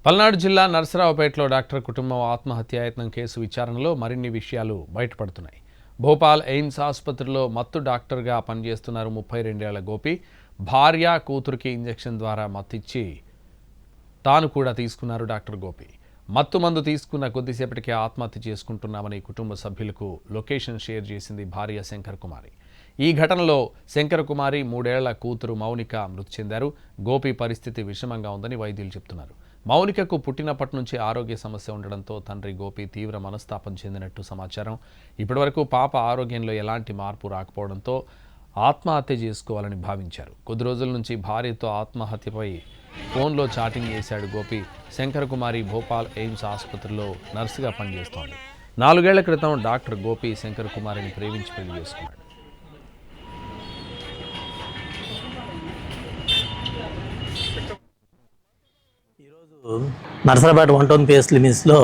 పల్నాడు జిల్లా నర్సరావుపేటలో డాక్టర్ కుటుంబం ఆత్మహత్యాయత్నం కేసు విచారణలో మరిన్ని విషయాలు బయటపడుతున్నాయి. భోపాల్ ఎయిమ్స్ ఆసుపత్రిలో మత్తు డాక్టర్గా పనిచేస్తున్నారు 32 ఏళ్ల గోపి. భార్య కూతురికి ఇంజెక్షన్ ద్వారా మత్తిచ్చి తాను కూడా తీసుకున్నారు డాక్టర్ గోపి. మత్తు మందు తీసుకున్న కొద్దిసేపటికే ఆత్మహత్య చేసుకుంటున్నామని కుటుంబ సభ్యులకు లొకేషన్ షేర్ చేసింది భార్య శంకర్ కుమారి. ఈ ఘటనలో శంకర్ కుమారి 3 ఏళ్ల కూతురు మౌనిక మృతి చెందారు. గోపి పరిస్థితి విషమంగా ఉందని వైద్యులు చెబుతున్నారు. మౌనికకు పుట్టినప్పటి నుంచి ఆరోగ్య సమస్య ఉండడంతో తండ్రి గోపి తీవ్ర మనస్తాపం చెందినట్టు సమాచారం. ఇప్పటివరకు పాప ఆరోగ్యంలో ఎలాంటి మార్పు రాకపోవడంతో ఆత్మహత్య చేసుకోవాలని భావించారు. కొద్ది రోజుల నుంచి భార్యతో ఆత్మహత్యపై ఫోన్లో చాటింగ్ చేశాడు గోపి. శంకర్ కుమారి భోపాల్ ఎయిమ్స్ ఆసుపత్రిలో నర్సుగా పనిచేస్తోంది. 4 ఏళ్ల క్రితం డాక్టర్ గోపి శంకర్ కుమారిని ప్రేమించి పెళ్లి చేసుకున్నాడు. నర్సరాబాద్ 1 PS లిమిట్స్లో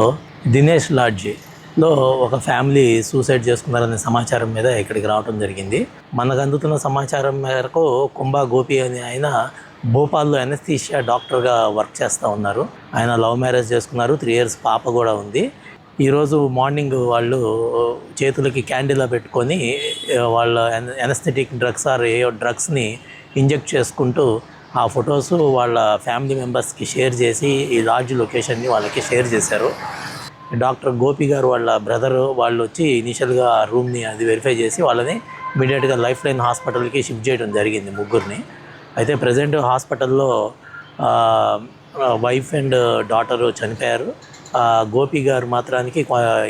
దినేష్ లాడ్జిలో ఒక ఫ్యామిలీ సూసైడ్ చేసుకున్నారనే సమాచారం మీద ఇక్కడికి రావడం జరిగింది. మనకు అందుతున్న సమాచారం మేరకు కుంభా గోపి అని ఆయన భోపాల్లో ఎనస్థీషియా డాక్టర్గా వర్క్ చేస్తూ ఉన్నారు. ఆయన లవ్ మ్యారేజ్ చేసుకున్నారు. 3 years పాప కూడా ఉంది. ఈరోజు మార్నింగ్ వాళ్ళు చేతులకి క్యాండిలా పెట్టుకొని వాళ్ళ ఎనస్థెటిక్ డ్రగ్స్ ఆర్ ఏ డ్రగ్స్ని ఇంజెక్ట్ చేసుకుంటూ ఆ ఫొటోస్ వాళ్ళ ఫ్యామిలీ మెంబర్స్కి షేర్ చేసి ఈ లాడ్జ్ లొకేషన్ని వాళ్ళకి షేర్ చేశారు. డాక్టర్ గోపి గారు వాళ్ళ బ్రదరు వాళ్ళు వచ్చి ఇనిషియల్గా ఆ రూమ్ని అది వెరిఫై చేసి వాళ్ళని ఇమీడియట్గా లైఫ్ లైన్ హాస్పిటల్కి షిఫ్ట్ చేయడం జరిగింది ముగ్గురిని. అయితే ప్రజెంట్ హాస్పిటల్లో వైఫ్ అండ్ డాటరు చనిపోయారు. గోపి గారు మాత్రానికి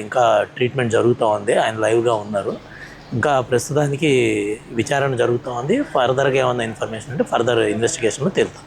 ఇంకా ట్రీట్మెంట్ జరుగుతూ ఉంది. ఆయన లైవ్గా ఉన్నారు. ఇంకా ప్రస్తుతానికి విచారణ జరుగుతూ ఉంది. ఫర్దర్గా ఏమైనా ఇన్ఫర్మేషన్ అంటే ఫర్దర్ ఇన్వెస్టిగేషన్లో తేలుతాం.